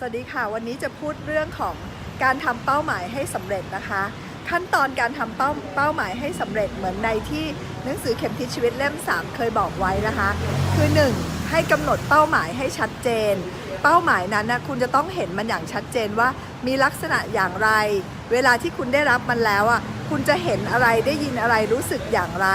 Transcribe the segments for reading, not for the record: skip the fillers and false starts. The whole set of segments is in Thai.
สวัสดีค่ะวันนี้จะพูดเรื่องของการทำเป้าหมายให้สำเร็จนะคะขั้นตอนการทำเป้าหมายให้สำเร็จเหมือนในที่หนังสือเข็มทิศชีวิตเล่ม 3เคยบอกไว้นะคะคือ 1. ให้กำหนดเป้าหมายให้ชัดเจนเป้าหมายนั้นนะคุณจะต้องเห็นมันอย่างชัดเจนว่ามีลักษณะอย่างไรเวลาที่คุณได้รับมันแล้วอ่ะคุณจะเห็นอะไรได้ยินอะไรรู้สึกอย่างไร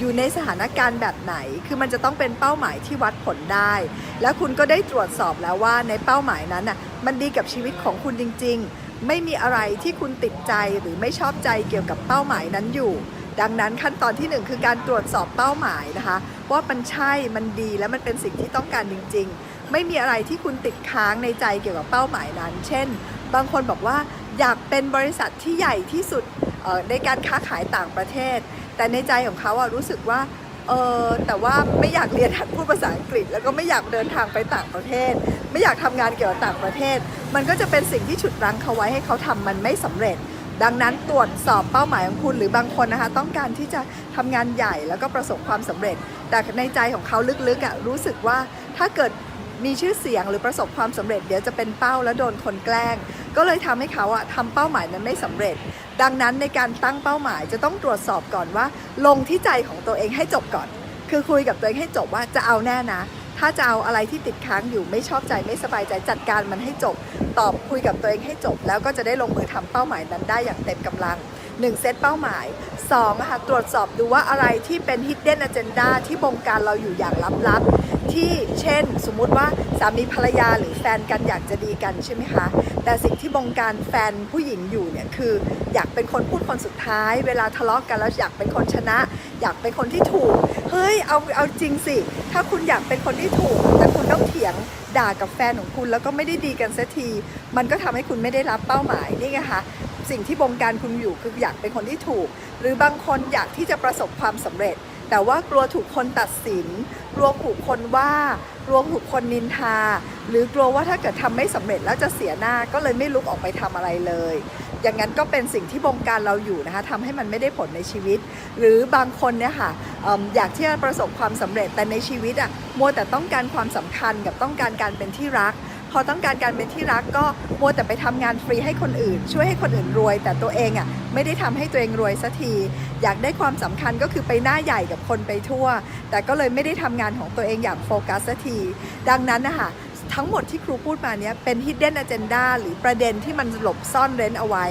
อยู่ในสถานการณ์แบบไหนคือมันจะต้องเป็นเป้าหมายที่วัดผลได้แล้วคุณก็ได้ตรวจสอบแล้วว่าในเป้าหมายนั้นน่ะมันดีกับชีวิตของคุณจริงๆไม่มีอะไรที่คุณติดใจหรือไม่ชอบใจเกี่ยวกับเป้าหมายนั้นอยู่ดังนั้นขั้นตอนที่ 1คือการตรวจสอบเป้าหมายนะคะว่ามันใช่มันดีและมันเป็นสิ่งที่ต้องการจริงๆไม่มีอะไรที่คุณติดค้างในใจเกี่ยวกับเป้าหมายนั้นเช่นบางคนบอกว่าอยากเป็นบริษัทที่ใหญ่ที่สุดในการค้าขายต่างประเทศแต่ในใจของเขารู้สึกว่าแต่ว่าไม่อยากเรียนหัดพูดภาษาอังกฤษแล้วก็ไม่อยากเดินทางไปต่างประเทศไม่อยากทำงานเกี่ยวกับต่างประเทศมันก็จะเป็นสิ่งที่ฉุดรั้งเขาไว้ให้เขาทำมันไม่สำเร็จดังนั้นตรวจสอบเป้าหมายของคุณหรือบางคนนะคะต้องการที่จะทำงานใหญ่แล้วก็ประสบความสำเร็จแต่ในใจของเขาลึกๆรู้สึกว่าถ้าเกิดมีชื่อเสียงหรือประสบความสำเร็จเดี๋ยวจะเป็นเป้าและโดนคนแกล้งก็เลยทำให้เขาทำเป้าหมายนั้นไม่สำเร็จดังนั้นในการตั้งเป้าหมายจะต้องตรวจสอบก่อนว่าลงที่ใจของตัวเองให้จบก่อนคือคุยกับตัวเองให้จบว่าจะเอาแน่นะถ้าจะเอาอะไรที่ติดค้างอยู่ไม่ชอบใจไม่สบายใจจัดการมันให้จบตอบคุยกับตัวเองให้จบแล้วก็จะได้ลงมือทำเป้าหมายนั้นได้อย่างเต็มกำลัง1เซตเป้าหมาย2ตรวจสอบดูว่าอะไรที่เป็น hidden agenda ที่บงการเราอยู่อย่างลับๆที่เช่นสมมุติว่าสามีภรรยาหรือแฟนกันอยากจะดีกันใช่ไหมคะแต่สิ่งที่บงการแฟนผู้หญิงอยู่เนี่ยคืออยากเป็นคนพูดคนสุดท้ายเวลาทะเลาะกันแล้วอยากเป็นคนชนะอยากเป็นคนที่ถูกเฮ้ยเอาจริงสิถ้าคุณอยากเป็นคนที่ถูกแต่คุณต้องเถียงด่ากับแฟนของคุณแล้วก็ไม่ได้ดีกันสักทีมันก็ทำให้คุณไม่ได้รับเป้าหมายนี่ไงคะสิ่งที่บงการคุณอยู่คืออยากเป็นคนที่ถูกหรือบางคนอยากที่จะประสบความสำเร็จแต่ว่ากลัวถูกคนตัดสินกลัวถูกคนว่ากลัวถูกคนนินทาหรือกลัวว่าถ้าเกิดทำไม่สำเร็จแล้วจะเสียหน้าก็เลยไม่ลุกออกไปทำอะไรเลยอย่างนั้นก็เป็นสิ่งที่บงการเราอยู่นะคะทำให้มันไม่ได้ผลในชีวิตหรือบางคนเนี่ยค่ะอยากที่จะประสบความสำเร็จแต่ในชีวิตมัวแต่ต้องการความสำคัญกับต้องการการเป็นที่รักพอต้องการการเป็นที่รักก็มัวแต่ไปทำงานฟรีให้คนอื่นช่วยให้คนอื่นรวยแต่ตัวเองไม่ได้ทำให้ตัวเองรวยสักทีอยากได้ความสำคัญก็คือไปหน้าใหญ่กับคนไปทั่วแต่ก็เลยไม่ได้ทำงานของตัวเองอย่างโฟกัสสักทีดังนั้นนะคะทั้งหมดที่ครูพูดมาเนี้ยเป็น hidden agenda หรือประเด็นที่มันหลบซ่อนเร้นเอาไว้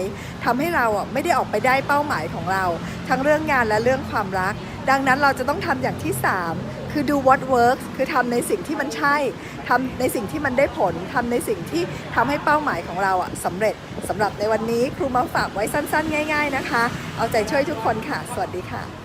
ทำให้เราไม่ได้ออกไปได้เป้าหมายของเราทั้งเรื่องงานและเรื่องความรักดังนั้นเราจะต้องทำอย่างที่3คือ do what works คือทำในสิ่งที่มันใช่ทำในสิ่งที่มันได้ผลทำในสิ่งที่ทำให้เป้าหมายของเราสำเร็จสำหรับในวันนี้ครูมาฝากไว้สั้นๆง่ายๆนะคะเอาใจช่วยทุกคนค่ะสวัสดีค่ะ